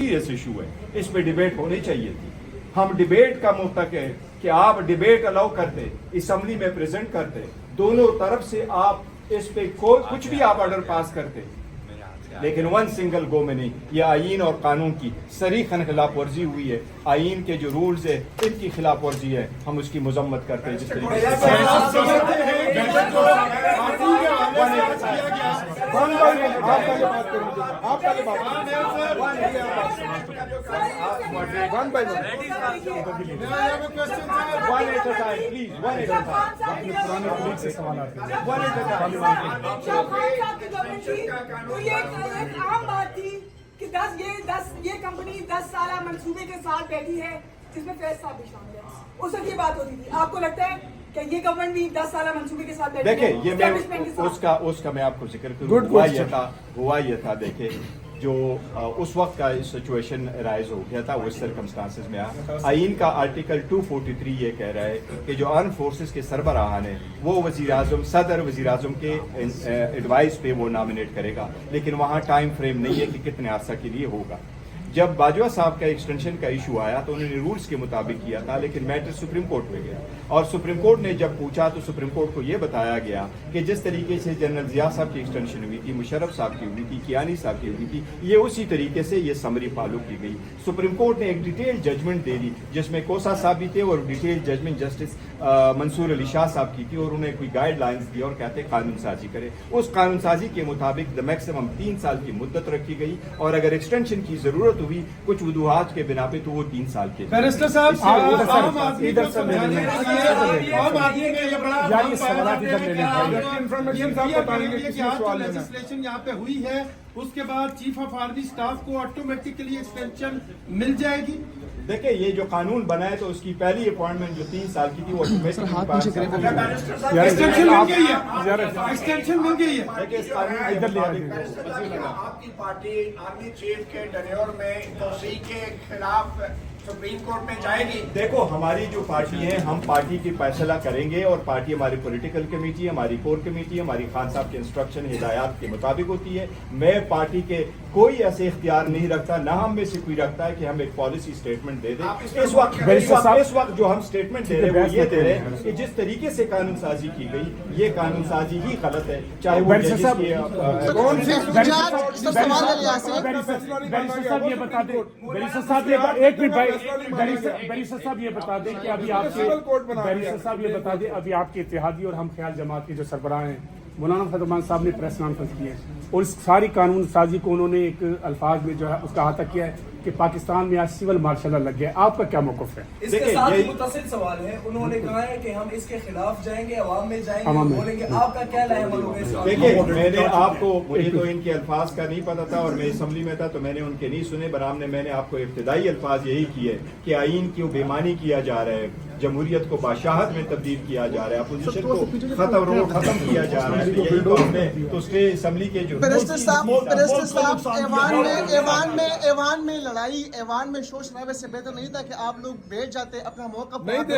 Serious issue है, इस पे डिबेट होनी चाहिए थी। हम डिबेट का मुतक है कि आप डिबेट अलाउ करते, असम्बली में प्रेजेंट करते, दोनों तरफ से आप इस पे कोई कुछ भी आप ऑर्डर पास करते, लेकिन वन सिंगल गो में नहीं। ये आईन और कानून की सरीखन खिलाफ वर्जी हुई है। आईन के जो रूल्स है इनकी खिलाफ वर्जी है, हम उसकी मजम्मत करते हैं। जिस तरीके एक आम बात थी कि 10 ये कंपनी 10 साल मंसूबे के साथ बैठी है जिसमें फैज साहब भी शामिल है। उस वक्त ये बात होती थी। आपको लगता है कि ये गवर्नमेंट भी 10 साल मंसूबे के साथ बैठी है? देखिए, ये मैं उसका मैं आपको जिक्र करूं। हुआ ये था देखिए, जो उस वक्त का सिचुएशन राइज हो गया था, वो इस सर्कमस्टांसेस में आईन का आर्टिकल 243 ये कह रहा है कि जो आर्म फोर्सेस के सरबराहान है वो वज़ीर आज़म सदर वज़ीर आज़म के एडवाइस पे वो नॉमिनेट करेगा, लेकिन वहाँ टाइम फ्रेम नहीं है कि कितने अरसा के लिए होगा। जब बाजवा साहब का एक्सटेंशन का इशू आया तो उन्होंने रूल्स के मुताबिक किया था, लेकिन मैटर सुप्रीम कोर्ट में गया और सुप्रीम कोर्ट ने जब पूछा तो सुप्रीम कोर्ट को यह बताया गया कि जिस तरीके से जनरल जिया साहब की एक्सटेंशन हुई थी, मुशर्रफ साहब की हुई थी, कियानी साहब की हुई थी, ये उसी तरीके से ये समरी फॉलो की गई। सुप्रीम कोर्ट ने एक डिटेल जजमेंट दे दी जिसमें कोसा साहब भी थे और detail judgment justice Mansoor Ali Shah साहब की थी, और उन्हें कोई गाइडलाइंस दी और कहते कानून साजी करे। उस कानून साजी के मुताबिक द मैक्सिमम 3 साल की मुद्दत रखी गई, और अगर एक्सटेंशन की जरूरत हुई कुछ वजूहात के बिना पे तो वो 3 साल के। बैरिस्टर साहब, लेजिस्लेशन यहाँ पे हुई है, उसके बाद चीफ ऑफ आर्मी स्टाफ को ऑटोमेटिकली एक्सटेंशन मिल जाएगी। देखिए, ये जो कानून बना है तो उसकी पहली अपॉइंटमेंट जो 3 साल की थी वो एक्सटेंशन मिल गई है, एक्सटेंशन मिल गई है। आपकी पार्टी आर्मी चीफ के टेन्योर में तोसी के खिलाफ सुप्रीम कोर्ट में जाएगी? देखो, हमारी जो पार्टी है, हम पार्टी की फैसला करेंगे, और पार्टी हमारी पॉलिटिकल कमेटी है, हमारी कोर कमेटी है, हमारी खान साहब के इंस्ट्रक्शन हिदायत के मुताबिक होती है। मैं पार्टी के कोई ऐसे इख्तियार नहीं रखता, ना हम में से कोई रखता है कि हम एक पॉलिसी स्टेटमेंट दे दें। इस वक्त जो हम स्टेटमेंट दे रहे हैं वो ये दे रहे हैं कि जिस तरीके से कानून साजी की गई, ये कानून साजी ही गलत है, चाहे वो बैरिस्टर साहब ये बता दें, बैरिस्टर साहब एक मिनट भाई, बैरिस्टर साहब ये बता दें कि अभी आपके बैरिस्टर साहब ये बता दें अभी आपके इत्तेहादी और हम ख्याल जमात के जो सरबराह हैं मौलाना फजलमान साहब ने प्रेस कॉन्फ्रेंस की है, और इस सारी कानून साजी को उन्होंने एक अल्फाज में जो है उसका अहाता किया है कि पाकिस्तान में आज सिविल मार्शल लग गया। आपका क्या मौक़िफ़ है? इसके साथ ही मुत्तसिल सवाल है। उन्होंने कहा है कि हम इसके खिलाफ जाएंगे, अवाम में जाएंगे, बोलेंगे। आपका क्या लाएमल होगा? देखिए, मैंने आपको, मुझे तो इनके अल्फाज का नहीं पता था और मैं असम्बली में था तो मैंने उनके नहीं सुने, बरामने मैंने आपको इब्तिदाई अल्फाज यही किए कि आईन की बेईमानी किया जा रहा है, जमहूरियत को बादशाहत में तब्दील किया जा रहा है, अपोजिशन को खत्म किया जा रहा है। यही तो हमने तो उसके असम्बली के जो ऐवान में लड़ाई, ऐवान में शोर शराबे से बेहतर नहीं था कि आप लोग बैठ जाते अपना मौका नहीं दे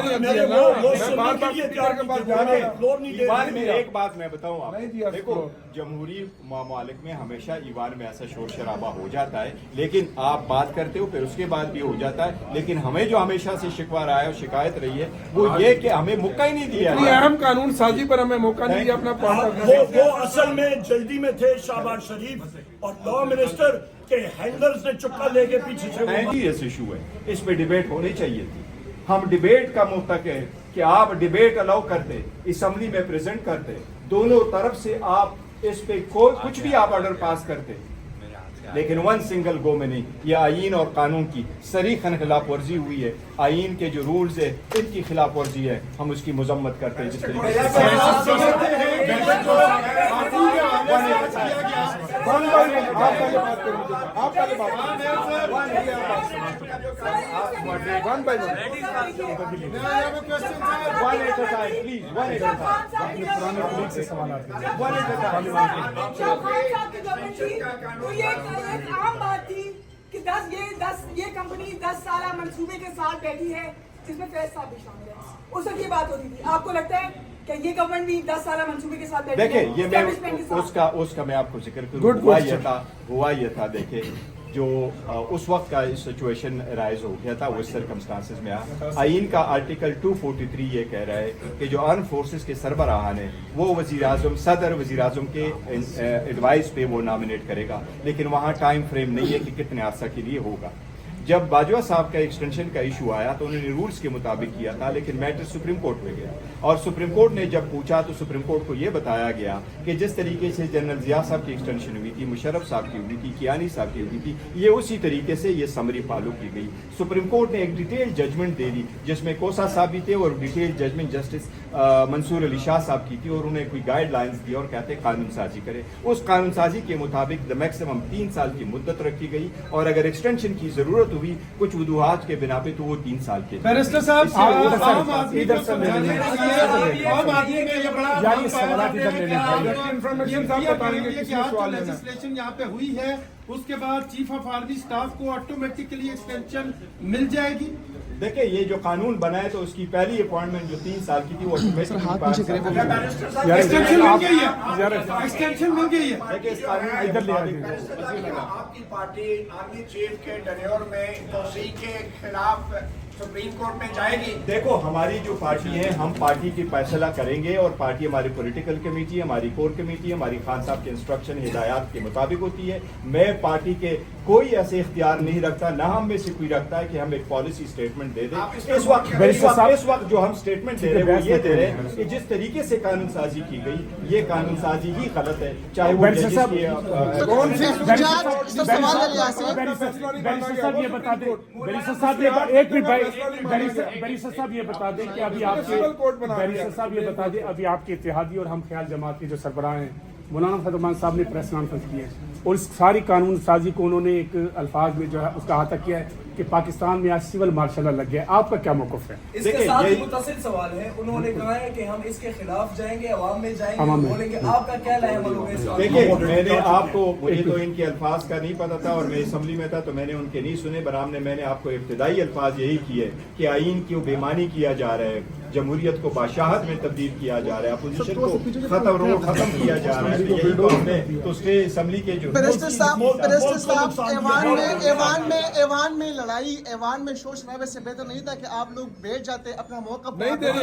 रहे। एक बात मैं बताऊं आपको, देखो, जमहूरी मामलिक में हमेशा ईवान में ऐसा शोर शराबा हो जाता है, लेकिन आप बात करते हो फिर उसके बाद भी हो जाता है। लेकिन हमें जो हमेशा से शिकवा रहा है और शिकायत रही है वो ये कि हमें मौका ही नहीं दिया, अहम कानून साजी पर हमें मौका नहीं दिया अपना वो असल में जल्दी में थे शहबाज शरीफ और लॉ मिनिस्टर के हैंडलर्स ने चुप्पा लेके पीछे से। सीरियस इशू है, इस पे डिबेट होनी चाहिए थी। हम डिबेट का मुतक है कि आप डिबेट अलाउ करते, असम्बली में प्रेजेंट करते, दोनों तरफ से आप इस पे कोई कुछ भी आप ऑर्डर पास करते, लेकिन वन सिंगल गो में नहीं। ये आईन और कानून की सरीखन खिलाफ वर्जी हुई है। आईन के जो रूल्स है इनकी खिलाफ वर्जी है, हम उसकी मजम्मत करते हैं। जिस तरीके एक आम बात थी कि 10 ये कंपनी 10 साल मंसूबे के साथ बैठी है जिसमें फैज साहब भी शामिल है। उस वक्त ये बात होती थी। आपको लगता है कि ये गवर्नमेंट भी 10 साल मंसूबे के साथ बैठी है? देखिए, ये मैं उसका मैं आपको जिक्र करूं। हुआ ये था देखिए, जो उस वक्त का सिचुएशन राइज हो गया था वो इस सर्कमस्टांसिस में आइन का आर्टिकल 243 ये कह रहा है कि जो आर्म फोर्सेस के सरबराहान है वो वज़ीर आज़म सदर वज़ीर आज़म के एडवाइस पे वो नॉमिनेट करेगा, लेकिन वहाँ टाइम फ्रेम नहीं है कि कितने अरसा के लिए होगा। जब बाजवा साहब का एक्सटेंशन का इशू आया तो उन्होंने रूल्स के मुताबिक किया था, लेकिन मैटर सुप्रीम कोर्ट में गया और सुप्रीम कोर्ट ने जब पूछा तो सुप्रीम कोर्ट को यह बताया गया कि जिस तरीके से जनरल जिया साहब की एक्सटेंशन हुई थी, मुशर्रफ साहब की हुई थी, कियानी साहब की हुई थी, ये उसी तरीके से ये समरी फॉलो की गई। सुप्रीम कोर्ट ने एक डिटेल जजमेंट दे दी जिसमें कोसा साहब भी थे और detail judgment justice Mansoor Ali Shah साहब की थी और उन्हें कोई गाइडलाइंस दी और कहते कानून साजी करे। उस कानून साजी के मुताबिक द मैक्सिमम 3 साल की मुद्दत रखी गई और अगर एक्सटेंशन की जरूरत हुई कुछ वजूहात के बिना पे तो वो 3 साल के। बैरिस्टर साहब आम आदमी को इधर से समझाने के लिए आम आदमी में ये बड़ा यार ये सवाल इधर लेने लेजिस्लेशन यहाँ पे हुई है, उसके बाद चीफ ऑफ आर्मी स्टाफ को ऑटोमेटिकली एक्सटेंशन मिल जाएगी। देखिए ये जो कानून बना है तो उसकी पहली अपॉइंटमेंट जो 3 साल की थी वो एक्सटेंशन मिल गई है, एक्सटेंशन मिल गई है। देखिए इस कानून के इधर ले मुताबिक आपकी पार्टी आर्मी चीफ के टेन्योर में तोसी के खिलाफ सुप्रीम कोर्ट में जाएगी। देखो हमारी जो पार्टी है हम पार्टी की फैसला करेंगे और पार्टी हमारी पॉलिटिकल कमेटी है, हमारी कोर कमेटी है, हमारी खान साहब के इंस्ट्रक्शन हिदायत के मुताबिक होती है। मैं पार्टी के कोई ऐसे इख्तियार नहीं रखता, ना हम में से कोई रखता है कि हम एक पॉलिसी स्टेटमेंट दे दें। इस वक्त जो हम स्टेटमेंट दे रहे हैं वो ये दे रहे हैं कि जिस तरीके से कानून साजी की गई ये कानून साजी ही गलत है, चाहे वो जजेस की बैरिस्टर साहब ये बता दें, बैरिस्टर साहब एक मिनट भाई, बैरिस्टर साहब ये बता दें कि अभी आपके बैरिस्टर साहब ये बता दें अभी आपके इत्तेहादी और हम ख्याल जमात के जो सरबराह हैं मौलाना फजलमान साहब ने प्रेस कॉन्फ्रेंस की है और इस सारी कानून साजी को उन्होंने एक अल्फाज में जो है उसका अहाता किया है कि पाकिस्तान में आज सिविल मार्शल लग गया। आपका क्या मौक़िफ़ है? इसके साथ ही मुत्तसिल सवाल है, उन्होंने कहा है कि हम इसके खिलाफ जाएंगे, अवाम में जाएंगे, बोलेंगे। आपका क्या लाएमल होगा इस? देखिए मैंने आपको, मुझे तो इनके अल्फाज का नहीं पता था और मैं असम्बली में था तो मैंने उनके नहीं सुने, बरामने मैंने आपको इब्तिदाई अल्फाज यही किए कि आइन की बेईमानी किया जा रहा है, जमहूरियत को बादशाहत में तब्दील किया जा रहा है, अपोजिशन को खत्म किया जा रहा है। यही तो हमने तो उसके असम्बली के जो ऐवान में लड़ाई, ऐवान में शोर शराबे से बेहतर नहीं था कि आप लोग बैठ जाते अपना मौका नहीं दे रहे।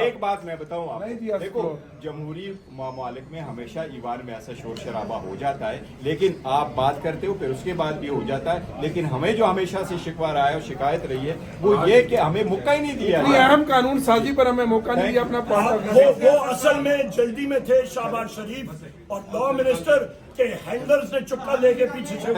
एक बात मैं बताऊं आपको, देखो जमहूरी मामलिक में हमेशा ईवान में ऐसा शोर शराबा हो जाता है, लेकिन आप बात करते हो फिर उसके बाद भी हो जाता है। लेकिन हमें जो हमेशा से शिकवा रहा है और शिकायत रही है वो ये कि हमें मौका ही नहीं दिया, अहम कानून साजी पर हमें मौका नहीं दिया अपना वो असल में जल्दी में थे शहबाज शरीफ और लॉ मिनिस्टर के हैंडलर्स ने चुप्पा लेके पीछे से